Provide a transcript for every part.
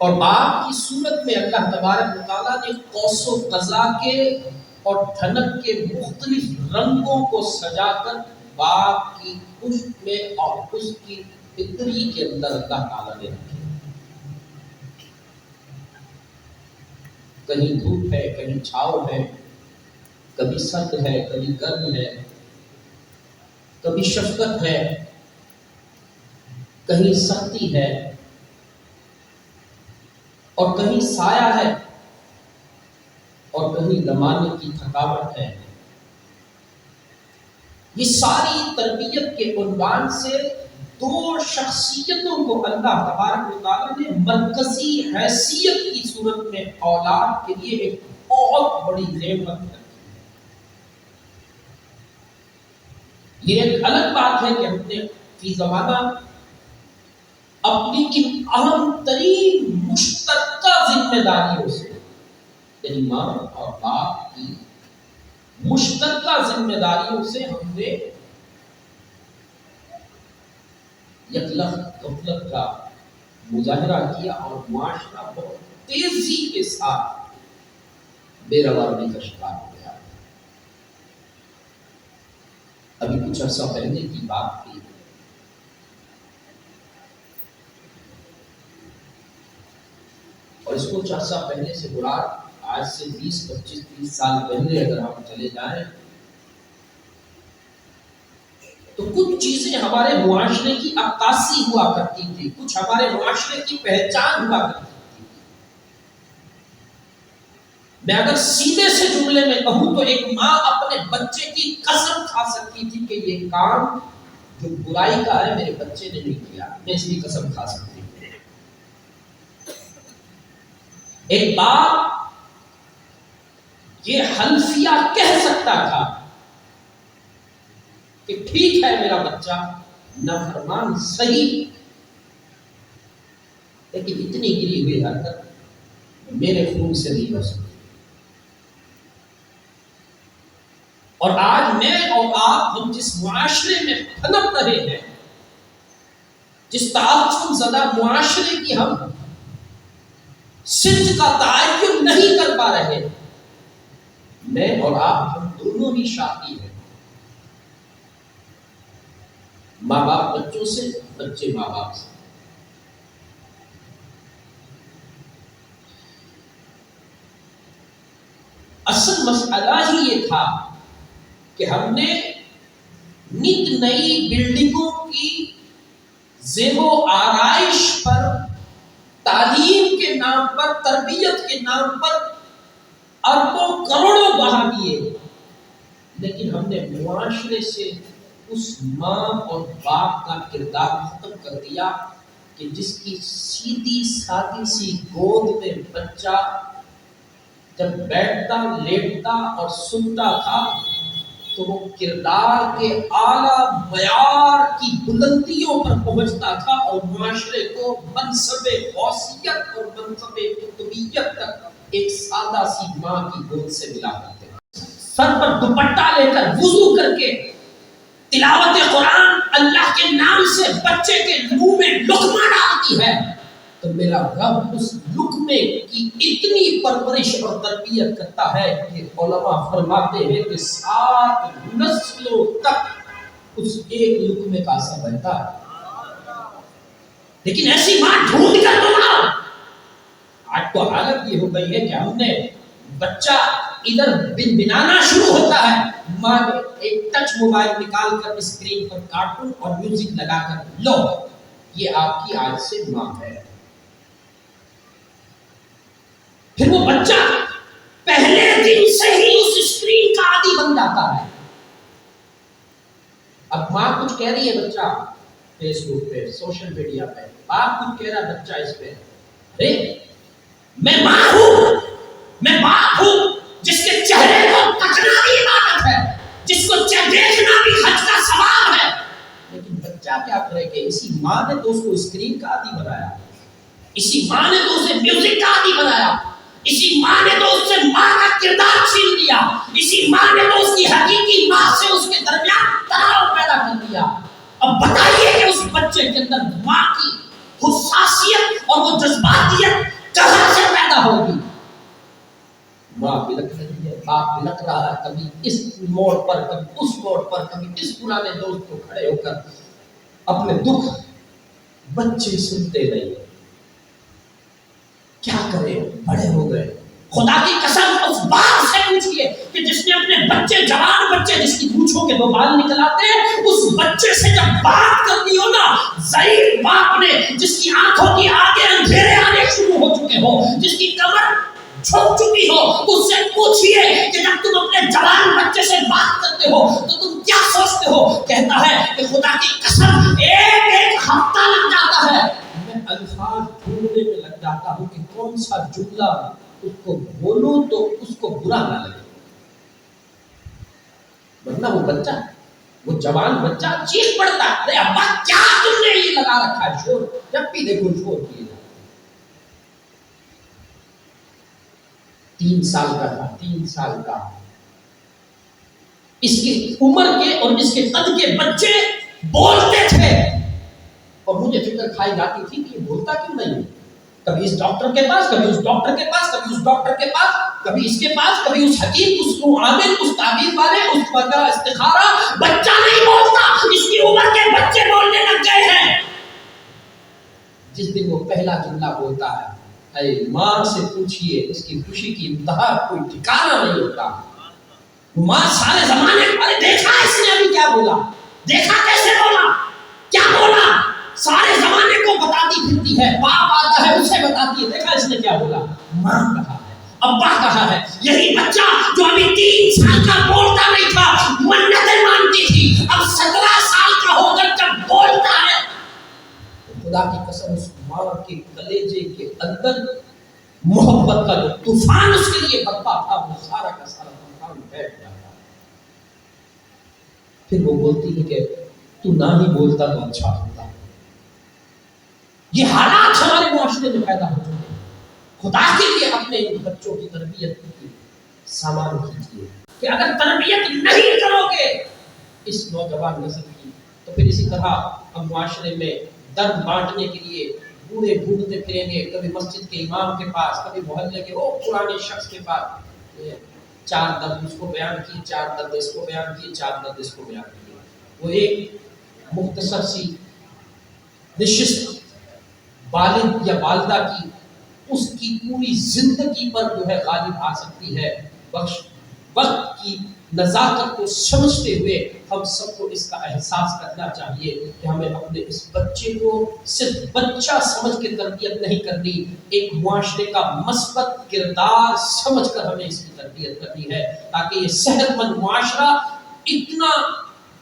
اور باغ کی صورت میں اللہ تبارک و تعالیٰ نے قوس و قزح کے اور دھنک کے مختلف رنگوں کو سجا کر باغ کی پشت میں اور اس کی پتری کے اندر اللہ تعالیٰ نے رکھے. کہیں دھوپ ہے، کہیں چھاؤ ہے، کبھی سرد ہے، کبھی گرم ہے، کبھی شفقت ہے، کہیں سختی ہے، اور کہیں سایہ ہے، اور کہیں زمانے کی تھکاوٹ ہے. یہ ساری تربیت کے عنوان سے دو شخصیتوں کو اللہ تبارک و تعالیٰ نے مرکزی حیثیت کی صورت میں اولاد کے لیے ایک بہت بڑی نعمت رکھی. یہ ایک الگ بات ہے کہ ہم نے فی زمانہ اپنی ان اہم ترین مشترکہ ذمہ داریوں سے، یعنی ماں اور باپ کی مشترکہ ذمہ داریوں سے ہم نے یکلخت غفلت کا مظاہرہ کیا اور معاشرہ بہت تیزی کے ساتھ بے روانی کا شکار ہو گیا. ابھی کچھ عرصہ پہلے کی بات تھی، اور اس کو کچھ عرصہ پہلے سے مراد آج سے 20 25 30 سال پہلے اگر ہم چلے جائیں تو کچھ چیزیں ہمارے معاشرے کی عکاسی ہوا کرتی تھی، کچھ ہمارے معاشرے کی پہچان ہوا کرتی تھی. میں اگر سیدھے سے جملے میں کہوں تو ایک ماں اپنے بچے کی قسم کھا سکتی تھی کہ یہ کام جو برائی کا ہے میرے بچے نے نہیں کیا، میں اس کی قسم کھا سکتی تھی. ایک باپ یہ حلفیہ کہہ سکتا تھا کہ ٹھیک ہے میرا بچہ نافرمان صحیح، لیکن اتنی گری ہوئی حرکت میرے خون سے نہیں ہو سکتی. اور آج میں اور آپ ہم جس معاشرے میں پھنپ رہے ہیں، جس تعصب زدہ معاشرے کی ہم صدق کا تعین نہیں کر پا رہے، میں اور آپ ہم دونوں ہی شاکی ہیں. ماں باپ بچوں سے، بچے ماں باپ سے. اصل مسئلہ ہی یہ تھا کہ ہم نے نت نئی بلڈنگوں کی زیب و آرائش پر، تعلیم کے نام پر، تربیت کے نام پر اربوں کروڑوں بہا دیے، لیکن ہم نے معاشرے سے اس ماں اور باپ کا کردار ختم کر دیا کہ جس کی سیدھی سادی سی گود میں بچہ جب بیٹھتا، لیٹتا اور سنتا تھا تو وہ کردار کے اعلیٰ معیار کی بلندیوں پر پہنچتا تھا اور معاشرے کو منصب غوثیت اور منصب قطبیت تک ایک سادہ سی ماں کی گود سے ملا کرتے ہیں. سر پر دوپٹہ لے کر وضو کر کے تلاوت قرآن اللہ کے نام سے بچے کے منہ میں لقمہ ڈالتی ہے تو میرا رب اس لقمے کی اتنی پرورش اور تربیت کرتا ہے کہ علماء فرماتے ہیں کہ 7 نسلوں تک اس ایک لقمے کا اثر رہتا ہے. لیکن ایسی ماں ڈھونڈ کر تو لاؤ. آج تو حالت یہ ہو گئی ہے کہ ہم نے بچہ ادھر بن بنانا شروع ہوتا ہے، ماں نے ایک ٹچ موبائل نکال کر اسکرین پر کارٹون اور میوزک لگا کر لو یہ آپ کی آج سے ماں ہے. پھر وہ بچہ پہلے دن سے ہی اس اسکرین کا عادی بن جاتا ہے. اب ماں کچھ کہہ رہی ہے بچہ فیس بک پہ، سوشل میڈیا پہ، باپ کچھ کہہ رہا ہے بچہ اس پہ. ارے میں ماں ہوں، میں باپ ہوں جس کے چہرے کو تکنا بھی عبادت ہے، جس کو دیکھنا بھی حج کا ثواب ہے. لیکن بچہ کیا کرے کہ اسی ماں نے تو اس کو اسکرین کا عادی بنایا، اسی ماں نے تو اسے میوزک کا عادی بنایا، اسی ماں نے تو اس سے ماں کا کردار چھین لیا، اسی ماں نے تو اس کی حقیقی ماں سے اس کے درمیان تناؤ پیدا کر دیا. اب بتائیے کہ اس بچے کے اندر ماں کی حساسیت حساسیت اور وہ جذباتیت کہاں سے پیدا ہوگی؟ ماں بلک رہی ہے، باپ بلک رہا ہے، کبھی اس موڑ پر کبھی اس موڑ پر، کبھی اس پرانے دوست کو کھڑے ہو کر اپنے دکھ بچے سنتے نہیں۔ کیا کرے، بڑے ہو گئے۔ خدا کی قسم اس باپ سے پوچھئے کہ جس نے اپنے بچے، جوان بچے جس کی پونچھوں کے 2 بال نکل آتے ہیں، اس بچے سے جب بات کرتی ہو نا، ضعیف باپ نے جس کی آنکھوں کی آگے اندھیرے آنے شروع ہو چکے ہو، جس کی کمر جھک چکی ہو، اس سے پوچھئے کہ جب تم اپنے جوان بچے سے بات کرتے ہو تو تم کیا سوچتے ہو؟ کہتا ہے کہ خدا کی قسم ایک ہفتہ لگ جاتا ہے، میں الفاظ ڈھونڈنے میں لگ جاتا ہوں کہ کون سا جملہ اس کو بولوں تو اس کو برا نہ لگے، ورنہ وہ بچہ، وہ جوان بچہ چیخ پڑتا ہے، ارے ابا کیا تم نے یہ لگا رکھا ہے شور، جب بھی دیکھو شور کیے جاتا ہے۔ 3 سال کا تھا، 3 سال کا، اس کی عمر کے اور اس کے قد کے بچے بولتے تھے، اور مجھے فکر کھائی جاتی تھی کہ یہ بولتا کیوں نہیں ہے؟ کبھی اس ڈاکٹر کے پاس، کبھی اس ڈاکٹر کے پاس، کبھی اس ڈاکٹر کے پاس، کبھی اس کے پاس، کبھی اس حکیم، اس عامل، اس تعبیر والے، اس وغیرہ استخارہ، بچہ نہیں بولتا، اس کی عمر کے بچے بولنے لگ گئے ہیں۔ جس دن وہ پہلا جملہ بولتا ہے، اے ماں سے پوچھئے، اس کی خوشی کی انتہا کوئی ٹھکانہ نہیں ہوتا۔ ماں سارے زمانے، ارے دیکھا اس نے ابھی کیا بولا، دیکھا کیسے بولا، کیا بولا، سارے زمانے کو بتاتی پھرتی ہے، باپ آتا ہے اسے بتاتی ہے، دیکھا اس نے کیا بولا، ماں کہا ہے، ابا کہا ہے۔ یہی بچہ جو ابھی 3 سال کا بولتا نہیں تھا، منتیں مانتی تھی، اب 17 سال کا ہو کر جب بولتا ہے، خدا کی قسم اس ماں کے کلیجے کے اندر محبت کا جو طوفان اس کے لیے برپا تھا، وہ سارا کا سارا طوفان بیٹھ جاتا۔ پھر وہ بولتی ہے کہ تو نہ ہی بولتا تو اچھا ہوتا۔ یہ حالات ہمارے معاشرے میں پیدا ہو چکے ہیں۔ خدا کے لیے اپنے بچوں کی تربیت کی سامان کیجیے کہ اگر تربیت نہیں کرو گے اس نوجوان نسل کی، تو پھر اسی طرح ہم معاشرے میں درد بانٹنے کے لیے بوڑھے ڈھونڈتے پھریں گے، کبھی مسجد کے امام کے پاس، کبھی محلے کے وہ پرانے شخص کے پاس، 4 درد اس کو بیان کیے، 4 درد اس کو بیان کیے، 4 درد اس کو بیان کیے۔ وہ ایک مختصر سی نشست والد یا والدہ کی اس کی پوری زندگی پر جو ہے غالب آ سکتی ہے۔ وقت کی نزاکت کو سمجھتے ہوئے ہم سب کو اس کا احساس کرنا چاہیے کہ ہمیں اپنے اس بچے کو صرف بچہ سمجھ کے تربیت نہیں کرنی، ایک معاشرے کا مثبت کردار سمجھ کر ہمیں اس کی تربیت کرنی ہے، تاکہ یہ صحت مند معاشرہ اتنا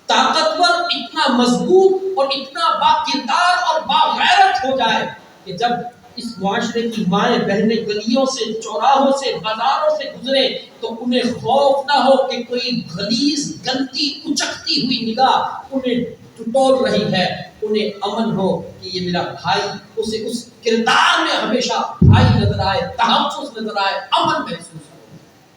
طاقتور، اتنا مضبوط اور اتنا با کردار اور باغیرت ہو جائے کہ جب اس معاشرے کی مائیں بہنیں گلیوں سے، چوراہوں سے، بازاروں سے گزرے تو انہیں خوف نہ ہو کہ کوئی غلیظ، گندی، اچکتی ہوئی نگاہ انہیں ٹٹول رہی ہے، انہیں امن ہو کہ یہ میرا بھائی، اسے اس کردار میں ہمیشہ بھائی نظر آئے، تحفظ نظر آئے، امن محسوس ہو۔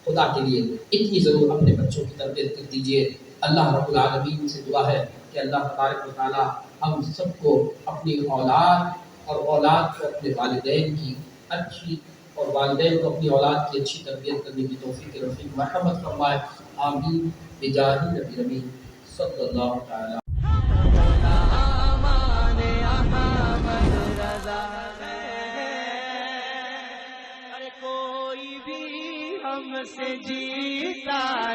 خدا کے لیے اتنی ضرور اپنے بچوں کی تربیت کر دیجئے۔ اللہ رب العالمین سے دعا ہے کہ اللہ تبارک و تعالی ہم سب کو اپنی اولاد اور اولاد کو اپنے والدین کی اچھی اور والدین کو اپنی اولاد کی اچھی تربیت کرنے کی توفیق رفیق مرحمت فرمائے، آمین بجاہ نبی امین صلی اللہ تعالی۔ کوئی بھی ہم سے جیتا